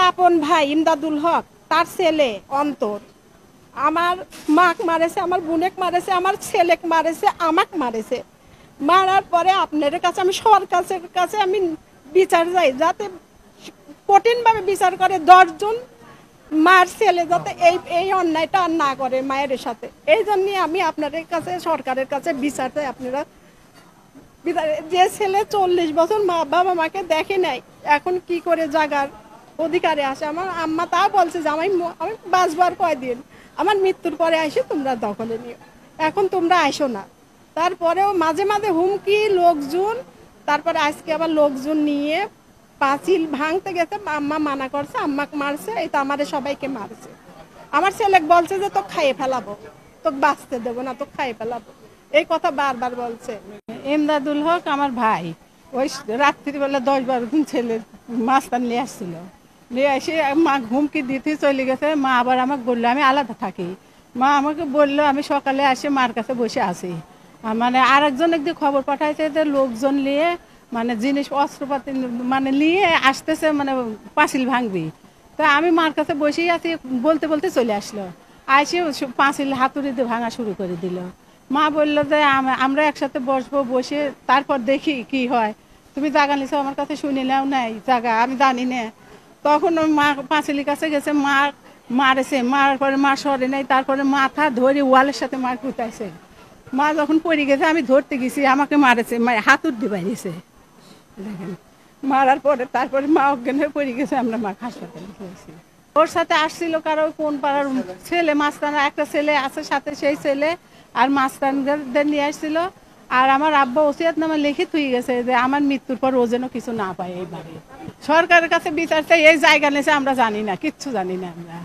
আপন ভাই ইমদাদুল হক তার ছেলে অন্তর আমার মাক মারেছে, আমার বোনেক মারেছে, আমার ছেলেক মারেছে, আমাকে মারেছে। মারার পরে আপনাদের কাছে আমি সরকারের কাছে আমি বিচার চাই, যাতে কঠিনভাবে বিচার করে 10 জন মার ছেলে যাতে এই অন্যায়টা আর না করে মায়ের সাথে। এই জন্যই আমি আপনাদের কাছে সরকারের কাছে বিচার চাই। আপনারা যে ছেলে 40 বছর মা বাবা মাকে দেখে নাই, এখন কি করে জাগার অধিকারে আসে? আমার আম্মা তা বলছে যে আমি বাঁচবার কয়দিন, আমার মৃত্যুর পরে আসে তোমরা দখলে নিও, এখন তোমরা আসো না। তারপরেও মাঝে মাঝে হুমকি লোকজন, তারপরে আজকে আবার লোকজন নিয়ে পাঁচিল ভাঙতে গেছে, আম্মা মানা করছে, আম্মাকে মারছে, এই তো আমাদের সবাইকে মারছে। আমার ছেলে বলছে যে তো খাইয়ে ফেলাবো, তোকে বাঁচতে দেবো না, তো খাইয়ে ফেলাবো, এই কথা বারবার বলছে। ইমদাদুল হক আমার ভাই, ওই রাত্রিবেলা 10-12 দিন ছেলে মাস্তান নিয়ে আসছিল, নিয়ে এসে মা হুমকি দিতে চলে গেছে। মা আবার আমাকে বললো, আমি আলাদা থাকি, মা আমাকে বললো আমি সকালে এসে মার কাছে বসে আছি। মানে আরেকজন একদিন খবর পাঠাইছে যে লোকজন নিয়ে মানে জিনিস অস্ত্রপাতি মানে নিয়ে আসতেছে, মানে পাঁচিল ভাঙবি। তা আমি মার কাছে বসেই আছি, বলতে বলতে চলে আসলো, আসে পাঁচিল হাতুড়ি দিয়ে ভাঙা শুরু করে দিল। মা বললো যে আমরা একসাথে বসবো, বসে তারপর দেখি কি হয়, তুমি জাগা নিছো আমার কাছে শুনে নাও নাই জাগা, আমি জানি না। তখন ওই মা পাঁচিলির কাছে গেছে, মা মারেছে, মারার পরে মা সরে নাই, তারপরে মাথা ধরে ওয়ালের সাথে মার কুটাইছে। মা যখন পড়ে গেছে আমি ধরতে গেছি, আমাকে মারেছে, হাতুর দিয়ে বাইরেছে। দেখেন, মারার পরে তারপরে মা অজ্ঞান হয়ে পড়ে গেছে, আমরা মা হাসপাতালে গেছি। ওর সাথে আসছিল কারো কোন পাড়ার ছেলে মাস্তানা, একটা ছেলে আছে সাথে, সেই ছেলে আর মাস্তানদের নিয়ে আসছিল। আর আমার আব্বা ওসিয়াতনামা লিখে থুই গেছে যে আমার মৃত্যুর পর ও যেন কিছু না পায়। এইবারে সরকারের কাছে বিচার চাই, এই জায়গা নিয়েছে আমরা জানি না, কিচ্ছু জানি না আমরা।